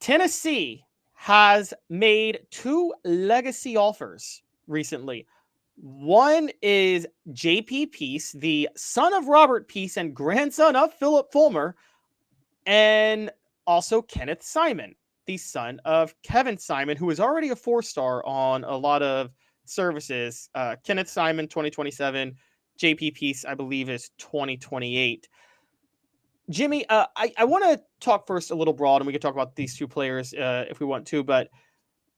Tennessee has made 2 legacy offers recently. One is J.P. Peace, the son of Robert Peace and grandson of Phillip Fulmer, and also Kenneth Simon, the son of Kevin Simon, who is already a 4-star on a lot of services. Kenneth Simon, 2027. J.P. Peace, I believe, is 2028. Jimmy, I want to talk first a little broad, and we can talk about these 2 players if we want to, but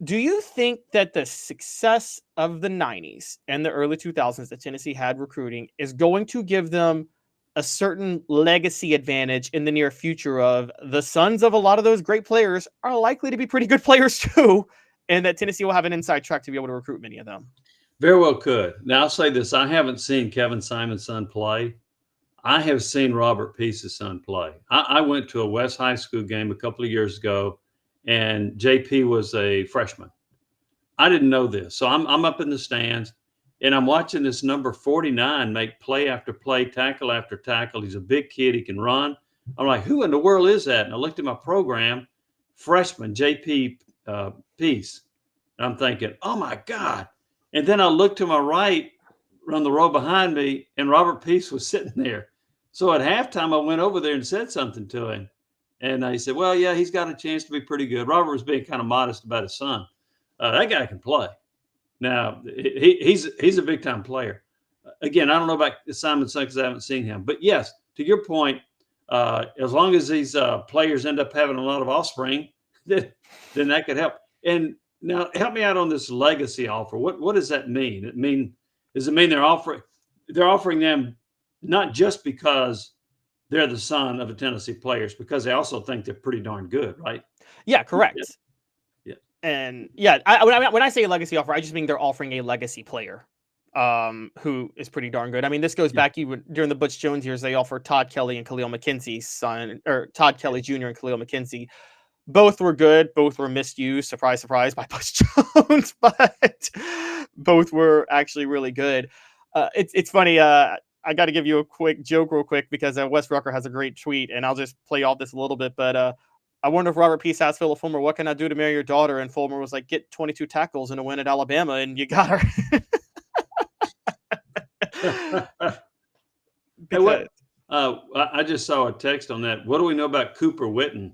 do you think that the success of the 90s and the early 2000s that Tennessee had recruiting is going to give them a certain legacy advantage in the near future of the sons of a lot of those great players are likely to be pretty good players too, and that Tennessee will have an inside track to be able to recruit many of them? Very well could. Now, I'll say this. I haven't seen Kevin Simon's son play. I have seen Robert Peace's son play. I went to a West High School game a couple of years ago, and JP was a freshman. I didn't know this. So I'm up in the stands, and I'm watching this number 49 make play after play, tackle after tackle. He's a big kid. He can run. I'm like, who in the world is that? And I looked at my program, freshman JP Peace. And I'm thinking, oh, my God. And then I looked to my right on the row behind me, and Robert Peace was sitting there. So at halftime, I went over there and said something to him. And he said, well, yeah, he's got a chance to be pretty good. Robert was being kind of modest about his son. That guy can play. Now, he's a big-time player. Again, I don't know about Simon's son because I haven't seen him. But, yes, to your point, as long as these players end up having a lot of offspring, then that could help. And now help me out on this legacy offer. What does that mean? Does it mean they're offering them not just because they're the son of the Tennessee players, because they also think they're pretty darn good, right? Yeah, correct. Yeah. And yeah, when I say a legacy offer, I just mean they're offering a legacy player who is pretty darn good. I mean, this goes back even during the Butch Jones years. They offered Todd Kelly and Khalil McKenzie's son, or Todd Kelly Jr. and Khalil McKenzie. Both were good. Both were misused. Surprise, surprise, by Butch Jones, but both were actually really good. It's funny. I got to give you a quick joke real quick because Wes Rucker has a great tweet, and I'll just play off this a little bit. But I wonder if Robert Peace asked Phillip Fulmer, what can I do to marry your daughter? And Fulmer was like, get 22 tackles and a win at Alabama, and you got her. I just saw a text on that. What do we know about Cooper Whitten?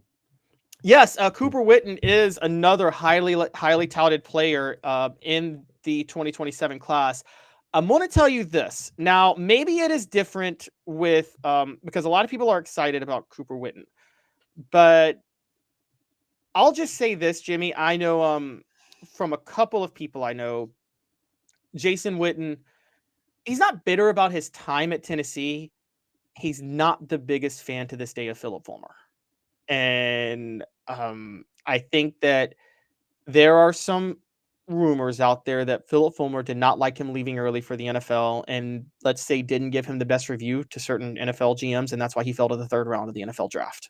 Yes, Cooper Whitten is another highly touted player in the 2027 class. I'm going to tell you this. Now, maybe it is different with because a lot of people are excited about Cooper Whitten. But I'll just say this, Jimmy. I know from a couple of people I know, Jason Whitten, he's not bitter about his time at Tennessee. He's not the biggest fan to this day of Phillip Fulmer. And I think that there are some rumors out there that Phillip Fulmer did not like him leaving early for the NFL, and let's say didn't give him the best review to certain NFL GMs, and that's why he fell to the 3rd round of the NFL draft.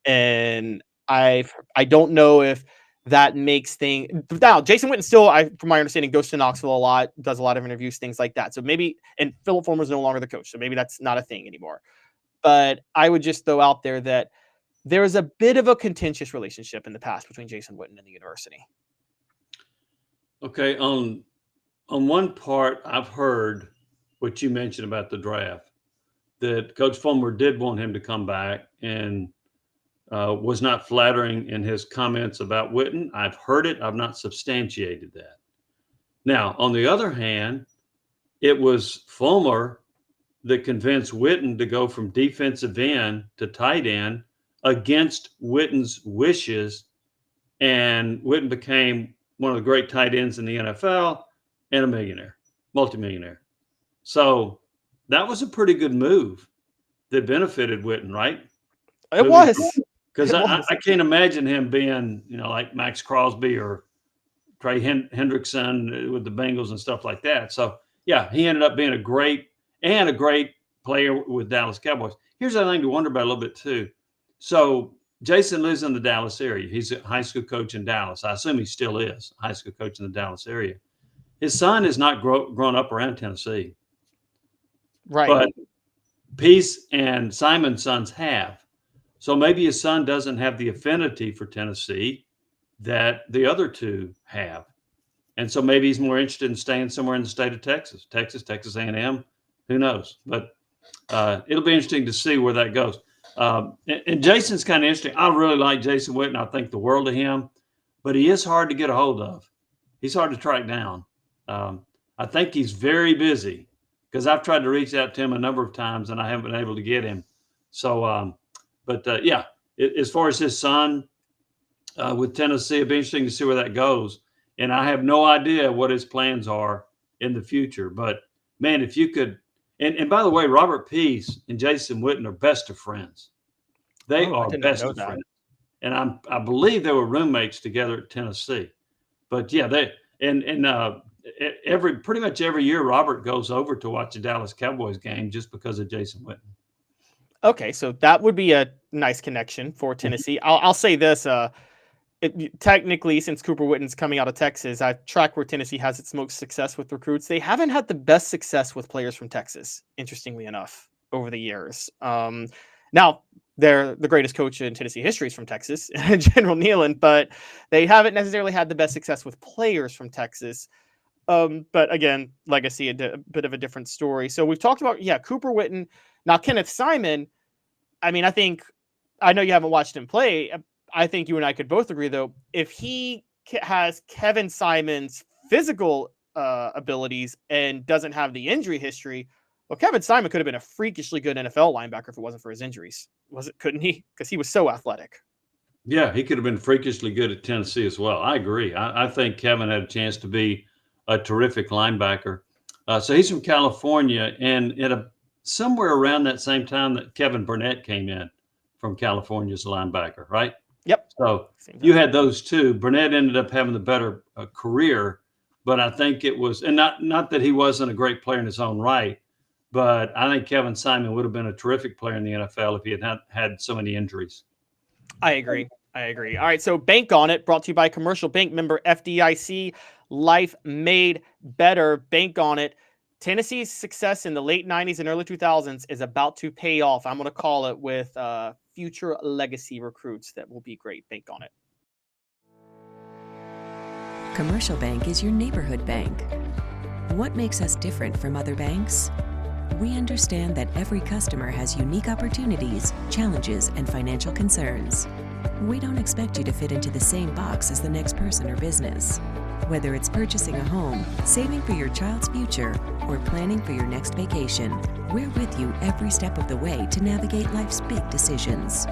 And I don't know if that makes things. Now, Jason Witten still, from my understanding, goes to Knoxville a lot, does a lot of interviews, things like that. So maybe, and Phillip Fulmer is no longer the coach, so maybe that's not a thing anymore. But I would just throw out there that there is a bit of a contentious relationship in the past between Jason Witten and the university. Okay, on one part, I've heard what you mentioned about the draft, that Coach Fulmer did want him to come back and was not flattering in his comments about Whitten. I've heard it. I've not substantiated that. Now, on the other hand, it was Fulmer that convinced Whitten to go from defensive end to tight end against Witten's wishes, and Whitten became one of the great tight ends in the NFL and a millionaire, multimillionaire. So that was a pretty good move that benefited Whitten, right? It was. Because I can't imagine him being, like Max Crosby or Trey Hendrickson with the Bengals and stuff like that. So, yeah, he ended up being a great player with Dallas Cowboys. Here's the thing to wonder about a little bit, too. So Jason lives in the Dallas area. He's a high school coach in Dallas. I assume he still is a high school coach in the Dallas area. His son has not grown up around Tennessee. Right. But Peace and Simon's sons have. So maybe his son doesn't have the affinity for Tennessee that the other two have. And so maybe he's more interested in staying somewhere in the state of Texas, Texas A&M, who knows? But it'll be interesting to see where that goes. And Jason's kind of interesting. I really like Jason Whitten. I think the world of him, but he is hard to get a hold of. He's hard to track down. I think he's very busy because I've tried to reach out to him a number of times and I haven't been able to get him. So, yeah, as far as his son with Tennessee, it'd be interesting to see where that goes. And I have no idea what his plans are in the future. But man, if you could, and by the way, Robert Peace and Jason Whitten are best of friends. They Oh, I are did not best know of that. friends. And I believe they were roommates together at Tennessee. But yeah, pretty much every year Robert goes over to watch the Dallas Cowboys game just because of Jason Whitten. Okay, so that would be a nice connection for Tennessee. I'll say this: technically, since Cooper Witten's coming out of Texas, I track where Tennessee has its most success with recruits. They haven't had the best success with players from Texas, interestingly enough, over the years. Now, they're the greatest coach in Tennessee history is from Texas, General Nealon, but they haven't necessarily had the best success with players from Texas. But again, legacy, a bit of a different story. So we've talked about, Cooper Whitten. Now, Kenneth Simon, I mean, I know you haven't watched him play. I think you and I could both agree, though, if he has Kevin Simon's physical abilities and doesn't have the injury history, well, Kevin Simon could have been a freakishly good NFL linebacker if it wasn't for his injuries. Couldn't he? Because he was so athletic. Yeah, he could have been freakishly good at Tennessee as well. I agree. I think Kevin had a chance to be a terrific linebacker. So he's from California, and somewhere around that same time that Kevin Burnett came in from California as a linebacker, right? Yep. So you had those two. Burnett ended up having the better career, but I think it was, and not that he wasn't a great player in his own right, but I think Kevin Simon would have been a terrific player in the NFL if he had so many injuries. I agree. All right, so Bank on It, brought to you by Commercial Bank, member FDIC, life made better. Bank on It. Tennessee's success in the late 90s and early 2000s is about to pay off. I'm going to call it with future legacy recruits that will be great. Bank on it. Commercial Bank is your neighborhood bank. What makes us different from other banks? We understand that every customer has unique opportunities, challenges, and financial concerns. We don't expect you to fit into the same box as the next person or business. Whether it's purchasing a home, saving for your child's future, or planning for your next vacation, we're with you every step of the way to navigate life's big decisions.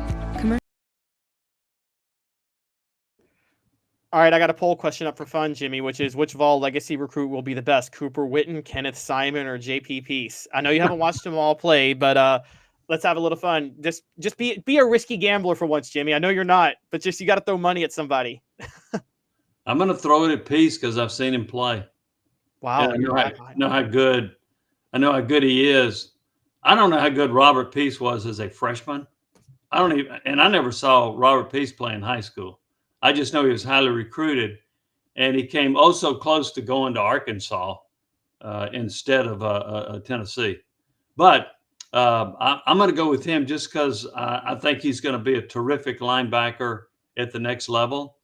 All right, I got a poll question up for fun, Jimmy, which is which Vol legacy recruit will be the best, Cooper Whitten, Kenneth Simon, or J.P. Peace? I know you haven't watched them all play, but let's have a little fun. Just be a risky gambler for once, Jimmy. I know you're not, but just you got to throw money at somebody. I'm going to throw it at Peace because I've seen him play. Wow, I know how good he is. I don't know how good Robert Peace was as a freshman. I never saw Robert Peace play in high school. I just know he was highly recruited, and he came so close to going to Arkansas instead of Tennessee. But I'm going to go with him just because I think he's going to be a terrific linebacker at the next level.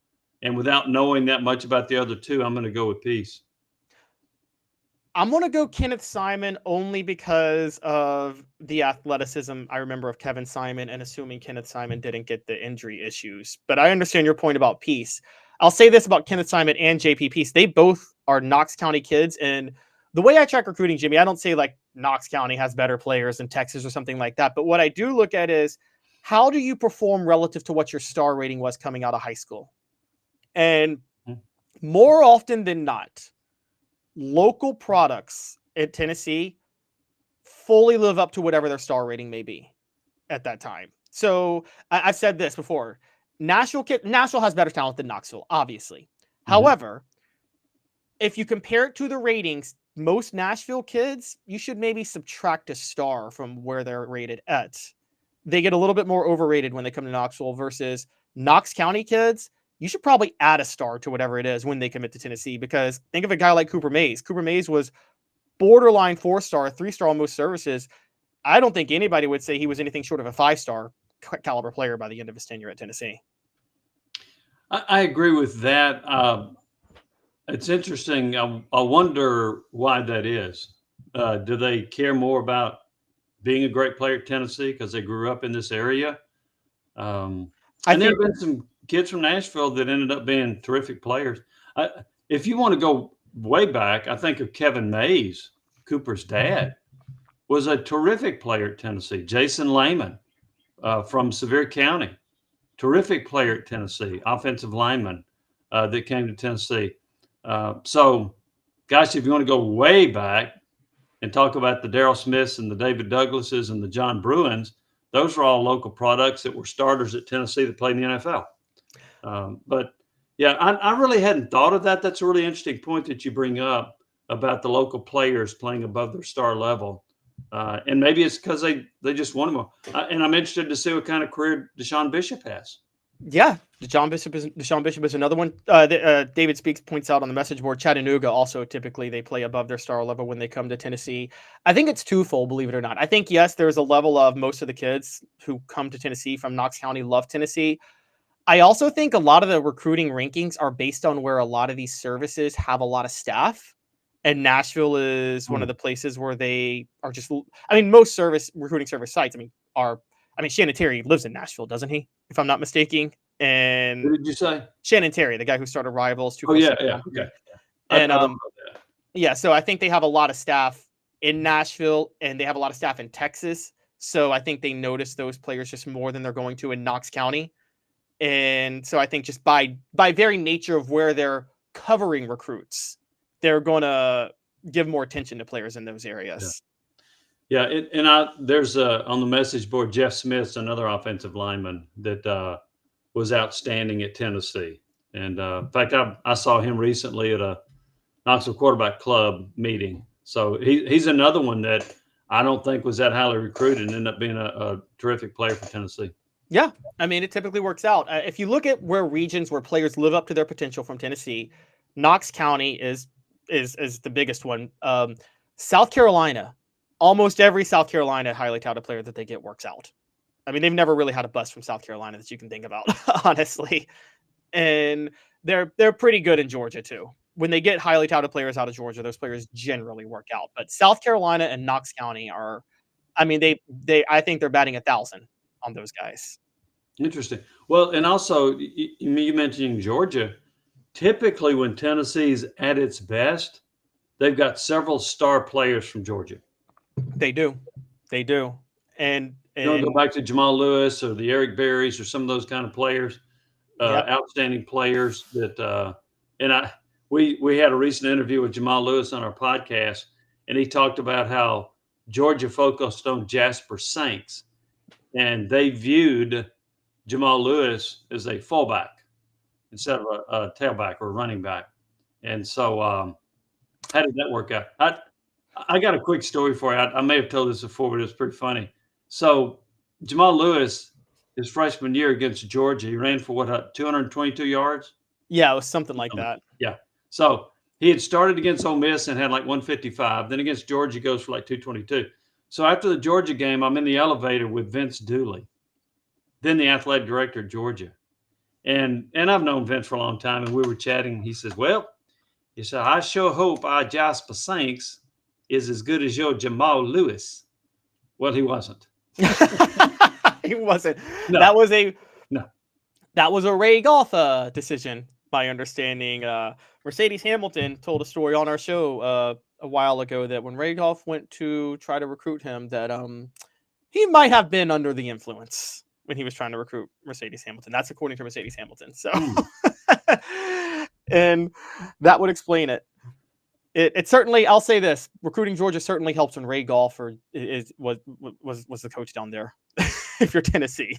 And without knowing that much about the other two, I'm going to go with Peace. I'm going to go Kenneth Simon only because of the athleticism I remember of Kevin Simon, and assuming Kenneth Simon didn't get the injury issues. But I understand your point about Peace. I'll say this about Kenneth Simon and J.P. Peace. They both are Knox County kids. And the way I track recruiting, Jimmy, I don't say like Knox County has better players than Texas or something like that. But what I do look at is how do you perform relative to what your star rating was coming out of high school? And more often than not, local products in Tennessee fully live up to whatever their star rating may be at that time. So I've said this before. Nashville has better talent than Knoxville, obviously. However, if you compare it to the ratings, most Nashville kids, you should maybe subtract a star from where they're rated at. They get a little bit more overrated when they come to Knoxville versus Knox County kids. You should probably add a star to whatever it is when they commit to Tennessee, because think of a guy like Cooper Mays. Cooper Mays was borderline 4-star, 3-star on most services. I don't think anybody would say he was anything short of a 5-star caliber player by the end of his tenure at Tennessee. I agree with that. It's interesting. I wonder why that is. Do they care more about being a great player at Tennessee because they grew up in this area? And there have been some kids from Nashville that ended up being terrific players. If you want to go way back, I think of Kevin Mays, Cooper's dad, was a terrific player at Tennessee. Jason Lehman from Sevier County, terrific player at Tennessee, offensive lineman that came to Tennessee. So, gosh, if you want to go way back and talk about the Darrell Smiths and the David Douglases and the John Bruins, those were all local products that were starters at Tennessee that played in the NFL. But, yeah, I really hadn't thought of that. That's a really interesting point that you bring up about the local players playing above their star level. And maybe it's because they just want more. And I'm interested to see what kind of career Deshaun Bishop has. Yeah, Deshaun Bishop is another one. David Speaks points out on the message board. Chattanooga also typically they play above their star level when they come to Tennessee. I think it's twofold, believe it or not. I think yes, there's a level of most of the kids who come to Tennessee from Knox County love Tennessee. I also think a lot of the recruiting rankings are based on where a lot of these services have a lot of staff. And Nashville is one of the places where they are just, I mean, most recruiting service sites, Shannon Terry lives in Nashville, doesn't he? If I'm not mistaken. And Who did you say? Shannon Terry, the guy who started Rivals. Yeah. Okay. And I don't know that. yeah, so I think they have a lot of staff in Nashville and they have a lot of staff in Texas. So I think they notice those players just more than they're going to in Knox County. And so I think just by very nature of where they're covering recruits, they're going to give more attention to players in those areas. Yeah. There's on the message board, Jeff Smith's another offensive lineman that was outstanding at Tennessee. And in fact, I saw him recently at a Knoxville Quarterback Club meeting. So he's another one that I don't think was that highly recruited and ended up being a terrific player for Tennessee. Yeah. I mean, it typically works out. If you look at where regions where players live up to their potential from Tennessee, Knox County is the biggest one. South Carolina, almost every South Carolina highly touted player that they get works out. I mean, they've never really had a bust from South Carolina that you can think about, honestly. And they're pretty good in Georgia too. When they get highly touted players out of Georgia, those players generally work out. But South Carolina and Knox County are, I mean, I think they're batting 1,000 on those guys. Interesting. Well, and also you mentioning Georgia. Typically, when Tennessee's at its best, they've got several star players from Georgia. They do. And you want to go back to Jamal Lewis or the Eric Berries or some of those kind of players, outstanding players that. We had a recent interview with Jamal Lewis on our podcast, and he talked about how Georgia focused on Jasper Saints, and they viewed Jamal Lewis as a fullback instead of a tailback or a running back. And so how did that work out? I got a quick story for you. I may have told this before, but it's pretty funny. So Jamal Lewis, his freshman year against Georgia, he ran for 222 yards? Yeah, it was something like that. Yeah. So he had started against Ole Miss and had like 155. Then against Georgia, he goes for like 222. So after the Georgia game, I'm in the elevator with Vince Dooley, then the athletic director at Georgia. And I've known Vince for a long time, and we were chatting. He says, I sure hope our Jasper Saints is as good as your Jamal Lewis. Well, he wasn't. He wasn't. No. That was a Ray Goff decision, my understanding. Mercedes Hamilton told a story on our show a while ago that when Ray Goff went to try to recruit him, that he might have been under the influence when he was trying to recruit Mercedes Hamilton. That's according to Mercedes Hamilton. So, and that would explain it. It certainly, I'll say this: recruiting Georgia certainly helps when Ray Goff was the coach down there. If you're Tennessee,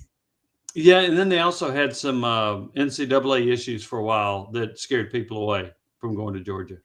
yeah, and then they also had some NCAA issues for a while that scared people away from going to Georgia.